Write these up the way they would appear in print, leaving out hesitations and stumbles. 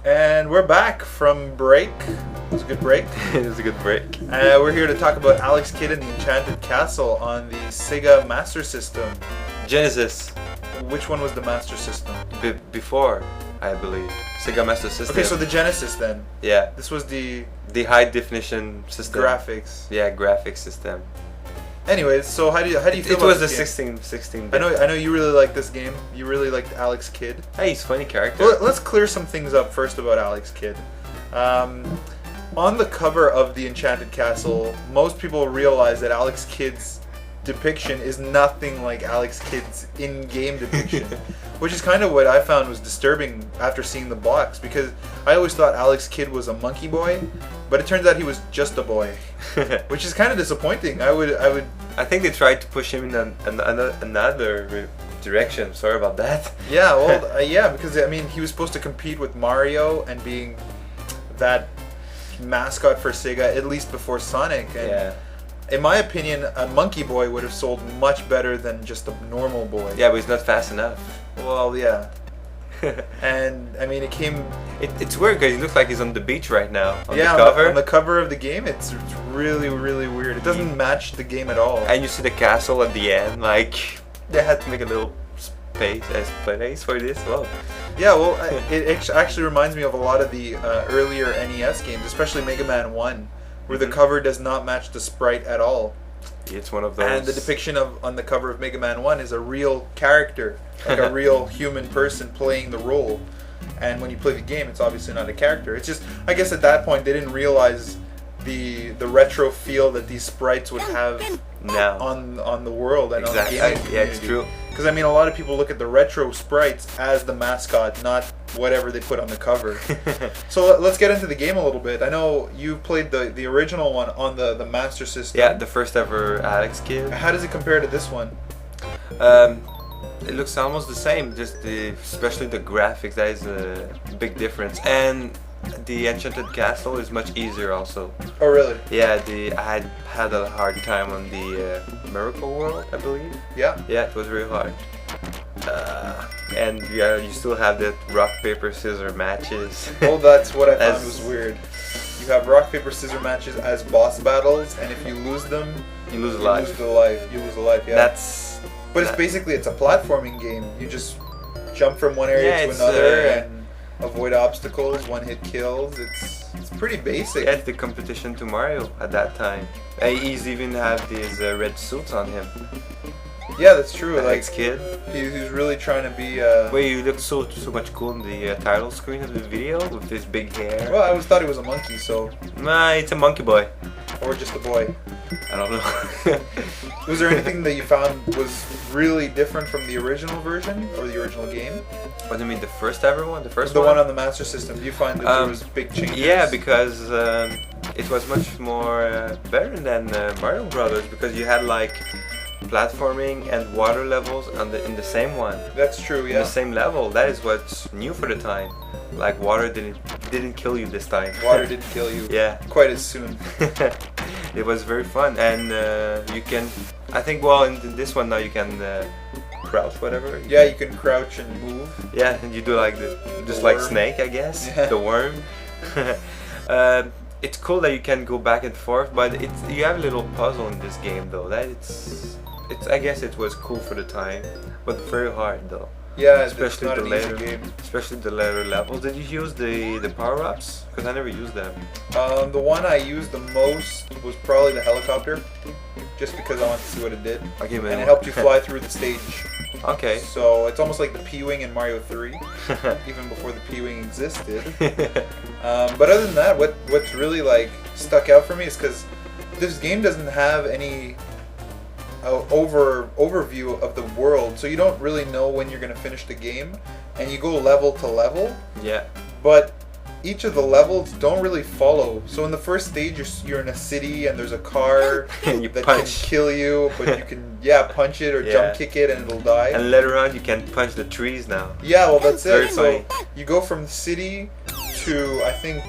And we're back from break. It was a good break. It was a good break. We're here to talk about Alex Kidd and the Enchanted Castle on the Sega Master System. Genesis. Which one was the Master System? Before, I believe. Sega Master System. Okay, so the Genesis then. Yeah. This was the high definition system. graphics. Yeah, graphics system. Anyways, so how do you feel It about was the this game? 16 I know you really like this game. You really liked Alex Kidd. Hey, he's a funny character. Well, let's clear some things up first about Alex Kidd. On the cover of the Enchanted Castle, most people realize that Alex Kidd's depiction is nothing like Alex Kidd's in-game depiction, which is kind of what I found was disturbing after seeing the box, because I always thought Alex Kidd was a monkey boy, but it turns out he was just a boy, which is kind of disappointing. I think they tried to push him in another direction. Sorry about that. Yeah, well, yeah, because I mean, he was supposed to compete with Mario and being that mascot for Sega, at least before Sonic. And Yeah. in my opinion, a monkey boy would have sold much better than just a normal boy. Yeah, but he's not fast enough. Well, yeah. And I mean, it came. It's weird because he looks like he's on the beach right now on Yeah, the cover. on the cover of the game, it's really, really weird. It doesn't match the game at all. And you see the castle at the end. Like they had to make a little space for this. Well, Yeah, well, it actually reminds me of a lot of the earlier NES games, especially Mega Man 1, where the cover does not match the sprite at all. it's one of those. And the depiction on the cover of Mega Man 1 is a real character, like a real human person playing the role. And when you play the game, it's obviously not a character. It's just, I guess at that point, they didn't realize the retro feel that these sprites would have now. on the world and Exactly. on the gaming Yeah, it's community. true. Because I mean, a lot of people look at the retro sprites as the mascot, not whatever they put on the cover. So let's get into the game a little bit. I know you played the original one on the Master System. Yeah, the first ever Alex Kidd. How does it compare to this one? It looks almost the same, just especially the graphics. That is a big difference. And the Enchanted Castle is much easier also. Oh, really? Yeah, I had a hard time on the Miracle World, I believe. Yeah. Yeah, it was very hard. And yeah, you still have that rock paper scissors matches. Well, that's what I found As- was weird. You have rock paper scissors matches as boss battles, and if you lose them, You lose a you life. lose the life. You lose a life. Yeah. That's. But it's that- basically it's a platforming game. You just jump from one area Yeah, to it's, another and avoid obstacles, one-hit kills. It's pretty basic. Yeah, it's the competition to Mario at that time. He's even have these red suits on him. Yeah, that's true. Like Alex Kidd. he's really trying to be. Where you look so much cool in the title screen of the video with this big hair. Well, I always thought he was a monkey, so Nah, it's a monkey boy. or just a boy. I don't know. Was there anything that you found was really different from the original version or the original game? What do you mean, the first ever one? The first The one? one on the Master System. Do you find that there was big changes? Yeah, because it was much more better than Mario Brothers, because you had like platforming and water levels in the same one. That's true. In Yeah. the same level. That is what's new for the time. Like water didn't kill you this time. Water didn't kill you. Yeah. Quite as soon. It was very fun, and you can. I think in this one now you can crouch, whatever. Yeah, you can crouch and move. Yeah, and you do like just The like worm. Snake, I guess. Yeah. The worm. It's cool that you can go back and forth, but you have a little puzzle in this game though. That it's I guess it was cool for the time, but very hard though. Yeah, Especially it's not the an later, easy game. especially the later levels. Did you use the power ups? Because I never used them. The one I used the most was probably the helicopter, just because I wanted to see what it did, Okay, man. and it helped you fly through the stage. Okay. So it's almost like the P-wing in Mario 3, even before the P-wing existed. But other than that, what's really like stuck out for me is because this game doesn't have any overview of the world, so you don't really know when you're going to finish the game, and you go level to level, Yeah. but each of the levels don't really follow. So in the first stage, you're in a city and there's a car And you that punch. can kill you, but you can punch it or Yeah. jump kick it and it'll die. And later on, you can punch the trees now. Yeah, well that's Very it. So funny. you go from the city to I think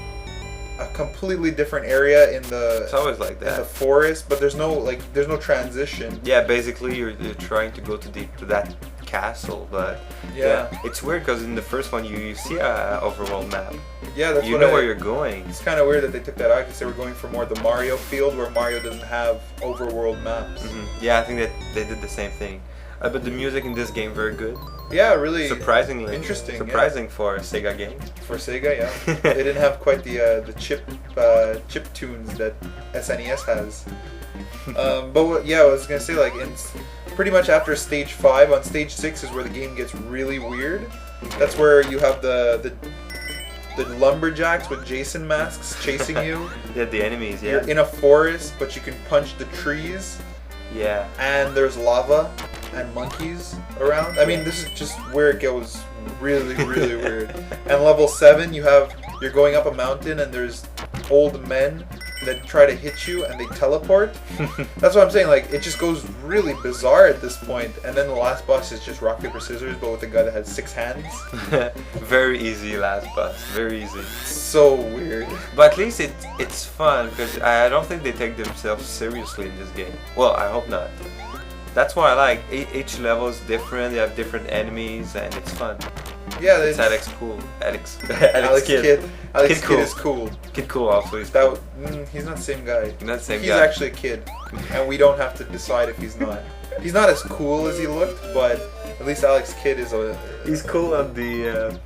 a completely different area in It's the always like in the that. forest, but there's no transition. Yeah, basically you're trying to go to that castle, but Yeah. it's weird because in the first one you see a overworld map. Yeah, that's You what know where you're going. It's kind of weird that they took that out because they were going for more the Mario field where Mario doesn't have overworld maps. Yeah, I think that they did the same thing. But the music in this game very good. Yeah, really Surprisingly interesting. Surprising for a Sega game. For Sega, yeah. They didn't have quite the chip tunes that SNES has. Yeah, I was gonna say like pretty much after stage 5, on stage 6 is where the game gets really weird. That's where you have the lumberjacks with Jason masks chasing you. Yeah, the enemies. Yeah. You're in a forest, but you can punch the trees. Yeah. And there's lava and monkeys around. I mean, this is just where it goes really, really weird. And level 7, you're going up a mountain and there's old men that try to hit you and they teleport. That's what I'm saying. Like, it just goes really bizarre at this point. And then the last boss is just rock paper scissors, but with a guy that has 6 hands. Very easy last boss. Very easy. So weird. But at least it's fun because I don't think they take themselves seriously in this game. Well, I hope not. That's why I like each level is different. They have different enemies and it's fun. Yeah, it's Alex cool. Alex Kid. Alex Kid is cool. Kid cool also is that cool. He's not the same guy. Not the same he's guy. Actually a kid, and we don't have to decide if he's not. He's not as cool as he looked, but at least Alex Kidd is a. He's cool on the